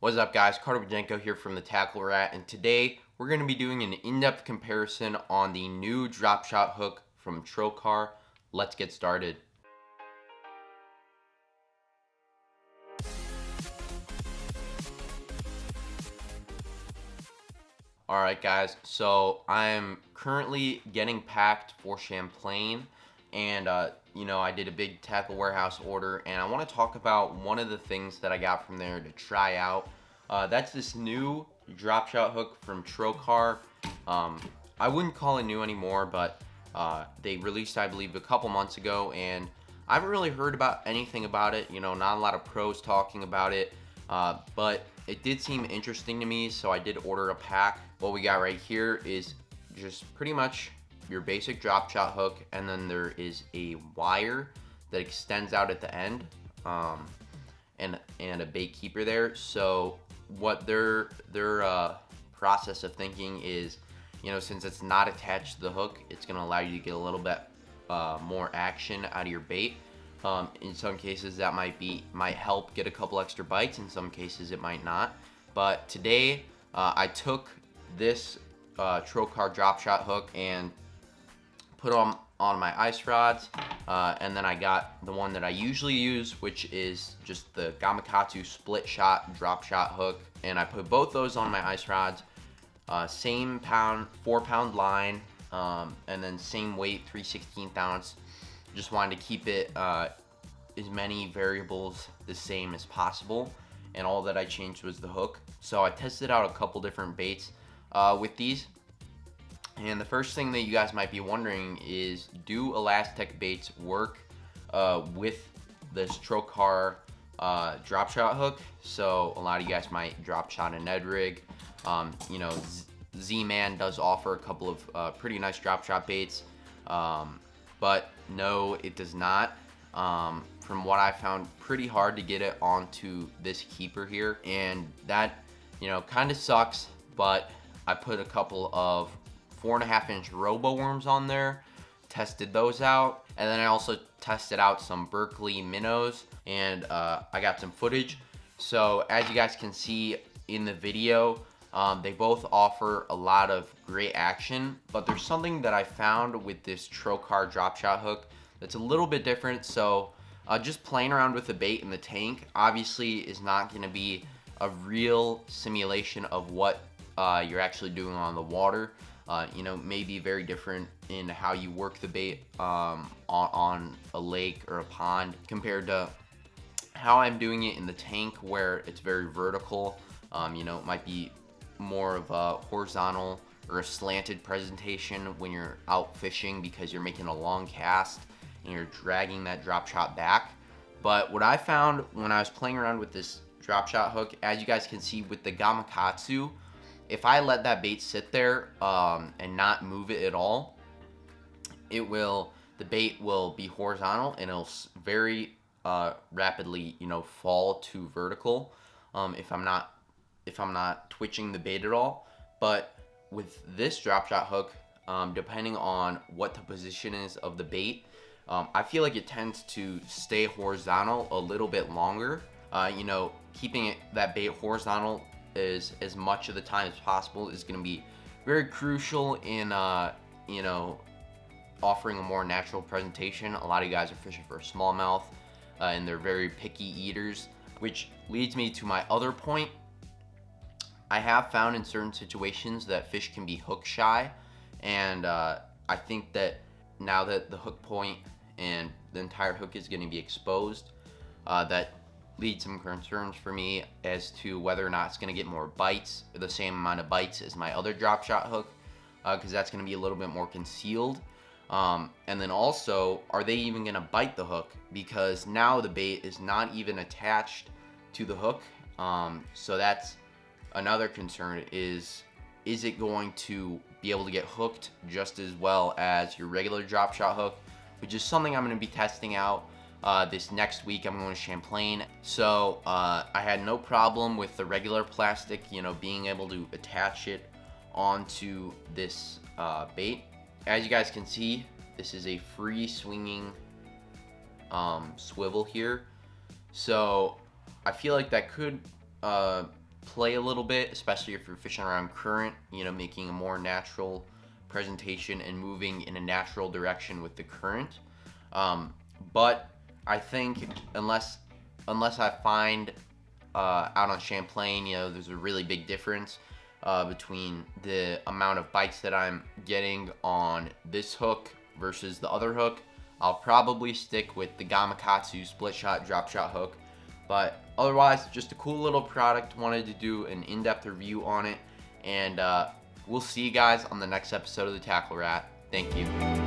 What's up, guys? Carter Bajenko here from the Tackle Rat, and today we're going to be doing an in-depth comparison on the new drop shot hook from Trokar. Let's get started. Alright guys, so I'm currently getting packed for Champlain, and I did a big Tackle Warehouse order, and I want to talk about one of the things that I got from there to try out. That's this new drop shot hook from Trokar. I wouldn't call it new anymore, but they released, I believe, a couple months ago, and I haven't really heard about anything about it. Not a lot of pros talking about it, but it did seem interesting to me, so I did order a pack. What we got right here is just pretty much your basic drop shot hook, and then there is a wire that extends out at the end, and a bait keeper there. So what their process of thinking is, since it's not attached to the hook, it's going to allow you to get a little bit more action out of your bait. In some cases that might help get a couple extra bites. In some cases it might not. But today I took this Trokar drop shot hook and put on my ice rods, and then I got the one that I usually use, which is just the Gamakatsu split shot drop shot hook, and I put both those on my ice rods. Same 4-pound line, and then same weight, 3/16 ounce. Just wanted to keep it as many variables the same as possible, and all that I changed was the hook. So I tested out a couple different baits with these, and the first thing that you guys might be wondering is, do Elastic baits work with this Trokar drop shot hook? So a lot of you guys might drop shot a Ned rig. Z-Man does offer a couple of pretty nice drop shot baits, but no, it does not. From what I found, pretty hard to get it onto this keeper here, and that kind of sucks. But I put a couple of 4.5-inch robo worms on there, tested those out, and then I also tested out some Berkeley minnows, and I got some footage. So as you guys can see in the video, they both offer a lot of great action, but there's something that I found with this Trokar drop shot hook that's a little bit different. So just playing around with the bait in the tank obviously is not going to be a real simulation of what you're actually doing on the water. May be very different in how you work the bait on a lake or a pond compared to how I'm doing it in the tank, where it's very vertical. It might be more of a horizontal or a slanted presentation when you're out fishing, because you're making a long cast and you're dragging that drop shot back. But what I found when I was playing around with this drop shot hook, as you guys can see with the Gamakatsu, if I let that bait sit there and not move it at all, the bait will be horizontal, and it'll very rapidly fall to vertical if I'm not twitching the bait at all. But with this drop shot hook, depending on what the position is of the bait, I feel like it tends to stay horizontal a little bit longer. Keeping that bait horizontal is as much of the time as possible is going to be very crucial in offering a more natural presentation. A lot of you guys are fishing for smallmouth, and they're very picky eaters, which leads me to my other point. I have found in certain situations that fish can be hook shy, and I think that now that the hook point and the entire hook is going to be exposed, that leads some concerns for me as to whether or not it's going to get more bites, or the same amount of bites as my other drop shot hook, because that's going to be a little bit more concealed. And then also, are they even going to bite the hook? Because now the bait is not even attached to the hook. So that's another concern, is it going to be able to get hooked just as well as your regular drop shot hook, which is something I'm going to be testing out this next week. I'm going to Champlain. So I had no problem with the regular plastic, being able to attach it onto this bait. As you guys can see, this is a free swinging swivel here. So I feel like that could play a little bit, especially if you're fishing around current, making a more natural presentation and moving in a natural direction with the current. But I think unless I find out on Champlain, there's a really big difference between the amount of bites that I'm getting on this hook versus the other hook. I'll probably stick with the Gamakatsu split shot drop shot hook. But otherwise, just a cool little product. Wanted to do an in-depth review on it. And we'll see you guys on the next episode of the Tackle Rat. Thank you.